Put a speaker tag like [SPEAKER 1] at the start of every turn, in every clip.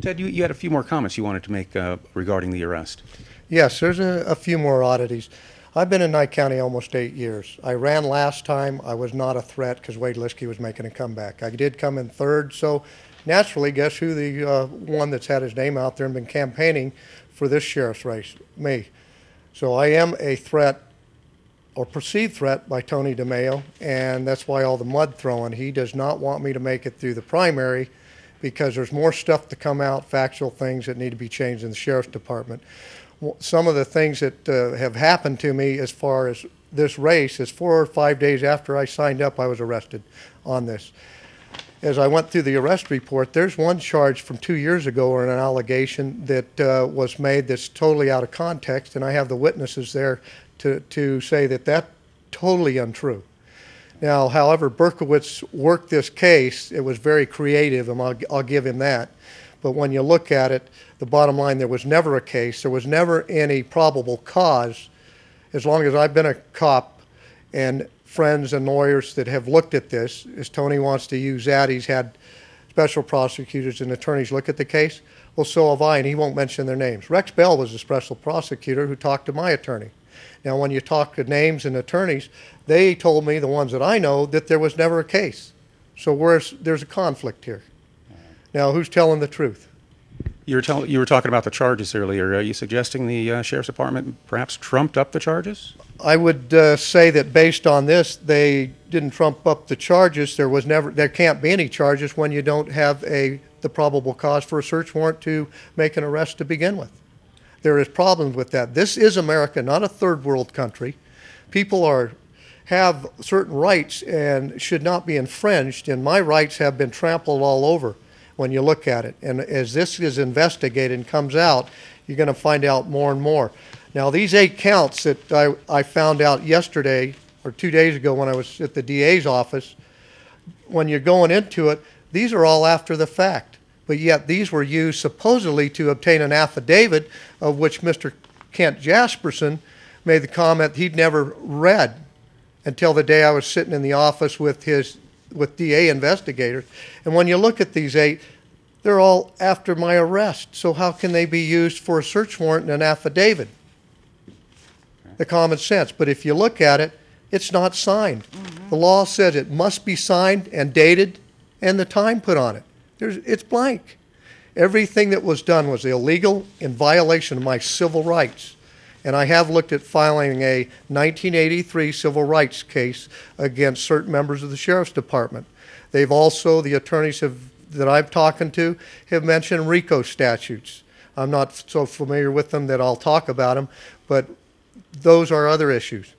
[SPEAKER 1] Ted, you had a few more comments you wanted to make regarding the arrest.
[SPEAKER 2] Yes, there's a few more oddities. I've been in Nye County almost 8 years. I ran last time. I was not a threat because Wade Liskey was making a comeback. I did come in third, so naturally, guess who the one that's had his name out there and been campaigning for this sheriff's race? Me. So I am a threat, or perceived threat, by Tony DeMeo, and that's why all the mud throwing. He does not want me to make it through the primary because there's more stuff to come out, factual things that need to be changed in the sheriff's department. Some of the things that have happened to me as far as this race is 4 or 5 days after I signed up, I was arrested on this. As I went through the arrest report, there's one charge from 2 years ago or an allegation that was made that's totally out of context, and I have the witnesses there to say that that's totally untrue. Now, however, Berkowitz worked this case. It was very creative, and I'll give him that. But when you look at it, the bottom line, there was never a case. There was never any probable cause. As long as I've been a cop and friends and lawyers that have looked at this, as Tony wants to use that, he's had special prosecutors and attorneys look at the case. Well, so have I, and he won't mention their names. Rex Bell was a special prosecutor who talked to my attorney. Now, when you talk to names and attorneys, they told me, the ones that I know, that there was never a case. So there's a conflict here. Now, who's telling the truth?
[SPEAKER 1] You were talking about the charges earlier. Are you suggesting the Sheriff's Department perhaps trumped up the charges?
[SPEAKER 2] I would say that based on this, they didn't trump up the charges. There can't be any charges when you don't have the probable cause for a search warrant to make an arrest to begin with. There is problems with that. This is America, not a third world country. People have certain rights and should not be infringed, and my rights have been trampled all over when you look at it. And as this is investigated and comes out, you're going to find out more and more. Now, these 8 counts that I found out yesterday or 2 days ago when I was at the DA's office, when you're going into it, these are all after the fact. But yet these were used supposedly to obtain an affidavit of which Mr. Kent Jasperson made the comment he'd never read until the day I was sitting in the office with DA investigators. And when you look at these 8, they're all after my arrest. So how can they be used for a search warrant and an affidavit? The common sense. But if you look at it, it's not signed. Mm-hmm. The law says it must be signed and dated and the time put on it. It's blank. Everything that was done was illegal, in violation of my civil rights. And I have looked at filing a 1983 civil rights case against certain members of the Sheriff's Department. They've also, the attorneys that I've talked to, have mentioned RICO statutes. I'm not so familiar with them that I'll talk about them, but those are other issues.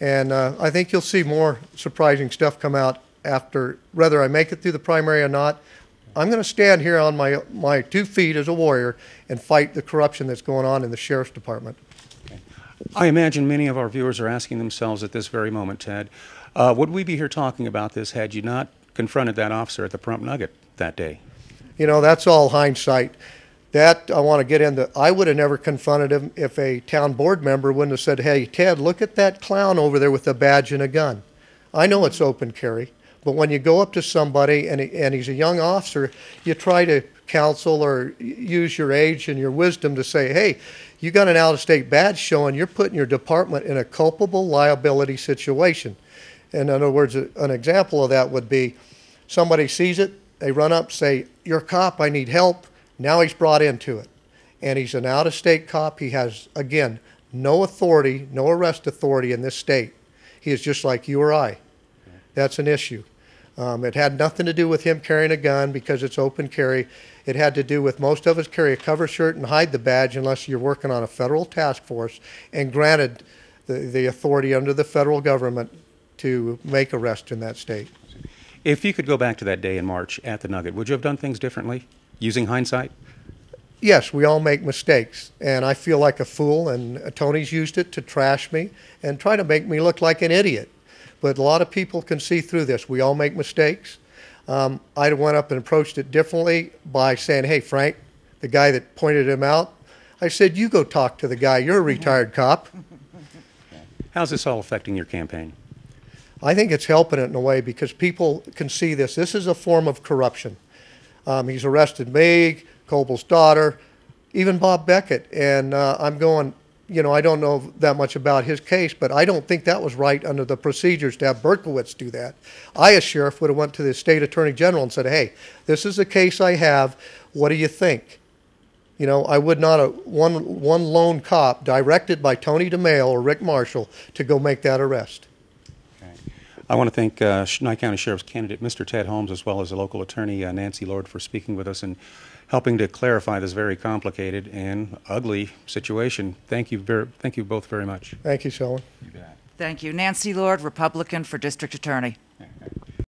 [SPEAKER 2] And I think you'll see more surprising stuff come out after, whether I make it through the primary or not. I'm going to stand here on my 2 feet as a warrior and fight the corruption that's going on in the Sheriff's Department.
[SPEAKER 1] Okay. I imagine many of our viewers are asking themselves at this very moment, Ted, would we be here talking about this had you not confronted that officer at the Prump Nugget that day?
[SPEAKER 2] You know, that's all hindsight. That I want to get into. I would have never confronted him if a town board member wouldn't have said, "Hey, Ted, look at that clown over there with a badge and a gun." I know it's open carry. But when you go up to somebody and he's a young officer, you try to counsel or use your age and your wisdom to say, hey, you got an out-of-state badge showing you're putting your department in a culpable liability situation. In other words, an example of that would be somebody sees it, they run up, say, you're a cop, I need help. Now he's brought into it. And he's an out-of-state cop. He has, again, no authority, no arrest authority in this state. He is just like you or I. That's an issue. It had nothing to do with him carrying a gun because it's open carry. It had to do with most of us carry a cover shirt and hide the badge unless you're working on a federal task force and granted the authority under the federal government to make arrests in that state.
[SPEAKER 1] If you could go back to that day in March at the Nugget, would you have done things differently using hindsight?
[SPEAKER 2] Yes, we all make mistakes, and I feel like a fool, and Tony's used it to trash me and try to make me look like an idiot. But a lot of people can see through this. We all make mistakes. I went up and approached it differently by saying, hey, Frank, the guy that pointed him out, I said, you go talk to the guy. You're a retired cop.
[SPEAKER 1] How's this all affecting your campaign?
[SPEAKER 2] I think it's helping it in a way because people can see this. This is a form of corruption. He's arrested me, Coble's daughter, even Bob Beckett. And I'm going, you know, I don't know that much about his case, but I don't think that was right under the procedures to have Berkowitz do that. I, as sheriff, would have went to the state attorney general and said, hey, this is the case I have. What do you think? You know, I would not have one lone cop directed by Tony DeMail or Rick Marshall to go make that arrest.
[SPEAKER 1] Okay. I want to thank Nye County Sheriff's candidate, Mr. Ted Holmes, as well as the local attorney, Nancy Lord, for speaking with us and helping to clarify this very complicated and ugly situation. Thank you both very much.
[SPEAKER 2] Thank you, Selwyn.
[SPEAKER 1] You bet.
[SPEAKER 3] Thank you. Nancy Lord, Republican for District Attorney.
[SPEAKER 1] Okay.